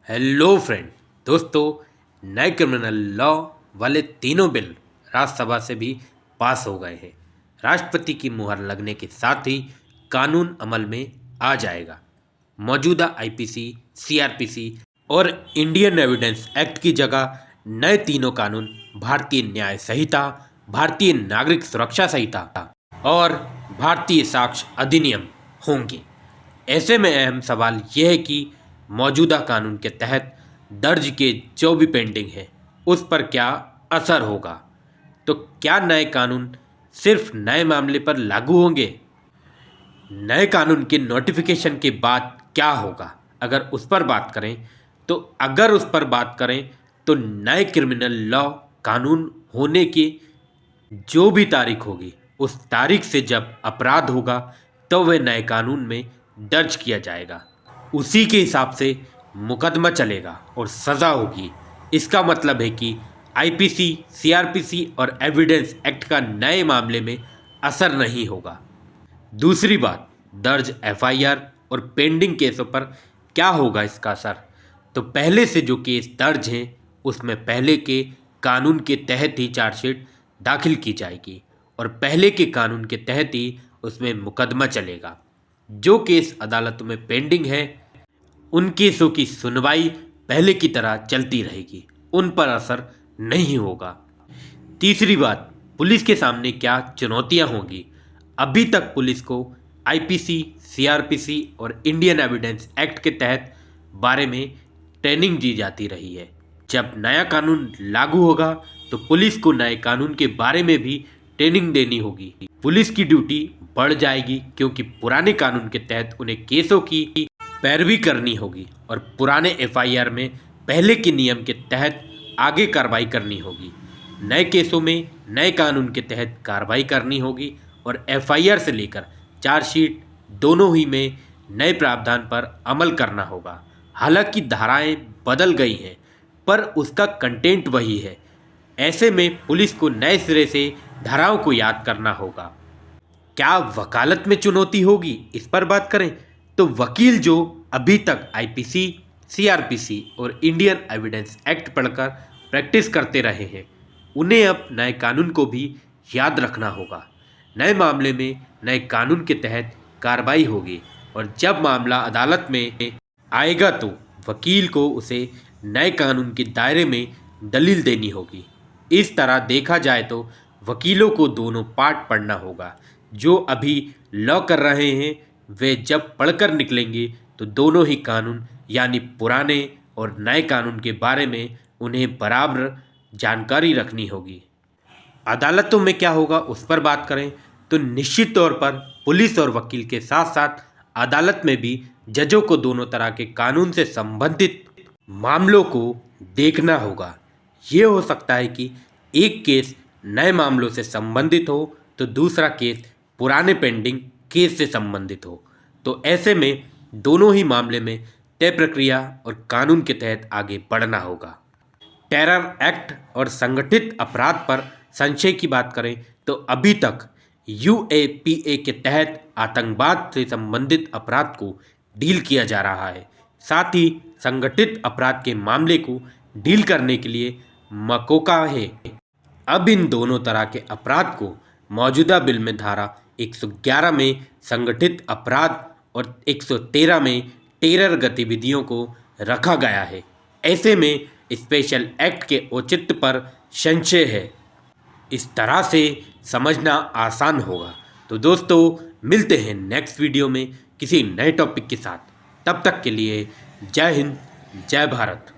Hello friend. दोस्तों, नए criminal law वाले तीनों बिल राज्यसभा से भी पास हो गए हैं। राष्ट्रपति की मुहर लगने के साथ ही कानून अमल में आ जाएगा। मौजूदा आईपीसी, सीआरपीसी और इंडियन एविडेंस एक्ट की जगह नए तीनों कानून भारतीय न्याय संहिता, भारतीय नागरिक सुरक्षा संहिता और भारतीय साक्ष्य अधिनियम होंगे। ऐसे में अहम सवाल यह है कि मौजूदा कानून के तहत दर्ज के जो भी पेंडिंग है उस पर क्या असर होगा। तो क्या नए कानून सिर्फ नए मामले पर लागू होंगे? नए कानून के नोटिफिकेशन के बाद क्या होगा अगर उस पर बात करें? तो अगर उस पर बात करें तो नए क्रिमिनल लॉ कानून होने की जो भी तारीख होगी उस तारीख से जब अपराध होगा तो वह नए कानून में दर्ज किया जाएगा। उसी के हिसाब से मुकदमा चलेगा और सज़ा होगी। इसका मतलब है कि आईपीसी, सीआरपीसी और एविडेंस एक्ट का नए मामले में असर नहीं होगा। दूसरी बात, दर्ज एफआईआर और पेंडिंग केसों पर क्या होगा इसका असर? तो पहले से जो केस दर्ज हैं उसमें पहले के कानून के तहत ही चार्जशीट दाखिल की जाएगी और पहले के कानून के तहत ही उसमें मुकदमा चलेगा। जो केस अदालतों में पेंडिंग है उन केसों की सुनवाई पहले की तरह चलती रहेगी, उन पर असर नहीं होगा। तीसरी बात, पुलिस के सामने क्या चुनौतियां होंगी? अभी तक पुलिस को आईपीसी, सीआरपीसी और इंडियन एविडेंस एक्ट के तहत बारे में ट्रेनिंग दी जाती रही है। जब नया कानून लागू होगा तो पुलिस को नए कानून के बारे में भी ट्रेनिंग देनी होगी। पुलिस की ड्यूटी बढ़ जाएगी क्योंकि पुराने कानून के तहत उन्हें केसों की पैरवी करनी होगी और पुराने एफआईआर में पहले के नियम के तहत आगे कार्रवाई करनी होगी। नए केसों में नए कानून के तहत कार्रवाई करनी होगी और एफआईआर से लेकर चार्जशीट दोनों ही में नए प्रावधान पर अमल करना होगा। हालांकि धाराएं बदल गई हैं पर उसका कंटेंट वही है। ऐसे में पुलिस को नए सिरे से धाराओं को याद करना होगा। क्या वकालत में चुनौती होगी? इस पर बात करें तो वकील जो अभी तक आईपीसी, सीआरपीसी और इंडियन एविडेंस एक्ट पढ़कर प्रैक्टिस करते रहे हैं उन्हें अब नए कानून को भी याद रखना होगा। नए मामले में नए कानून के तहत कार्रवाई होगी और जब मामला अदालत में आएगा तो वकील को उसे नए कानून के दायरे में दलील देनी होगी। इस तरह देखा जाए तो वकीलों को दोनों पार्ट पढ़ना होगा। जो अभी लॉ कर रहे हैं वे जब पढ़कर निकलेंगे तो दोनों ही कानून यानी पुराने और नए कानून के बारे में उन्हें बराबर जानकारी रखनी होगी। अदालतों में क्या होगा उस पर बात करें तो निश्चित तौर पर पुलिस और वकील के साथ साथ अदालत में भी जजों को दोनों तरह के कानून से संबंधित मामलों को देखना होगा। ये हो सकता है कि एक केस नए मामलों से संबंधित हो तो दूसरा केस पुराने पेंडिंग केस से संबंधित हो। तो ऐसे में दोनों ही मामले में तय प्रक्रिया और कानून के तहत आगे बढ़ना होगा। टेरर एक्ट और संगठित अपराध पर संशय की बात करें तो अभी तक यूएपीए के तहत आतंकवाद से संबंधित अपराध को डील किया जा रहा है। साथ ही संगठित अपराध के मामले को डील करने के लिए मकोका है। अब इन दोनों तरह के अपराध को मौजूदा बिल में धारा 111 में संगठित अपराध और 113 में टेरर गतिविधियों को रखा गया है। ऐसे में स्पेशल एक्ट के औचित्य पर संशय है। इस तरह से समझना आसान होगा। तो दोस्तों, मिलते हैं नेक्स्ट वीडियो में किसी नए टॉपिक के साथ। तब तक के लिए जय हिंद, जय भारत।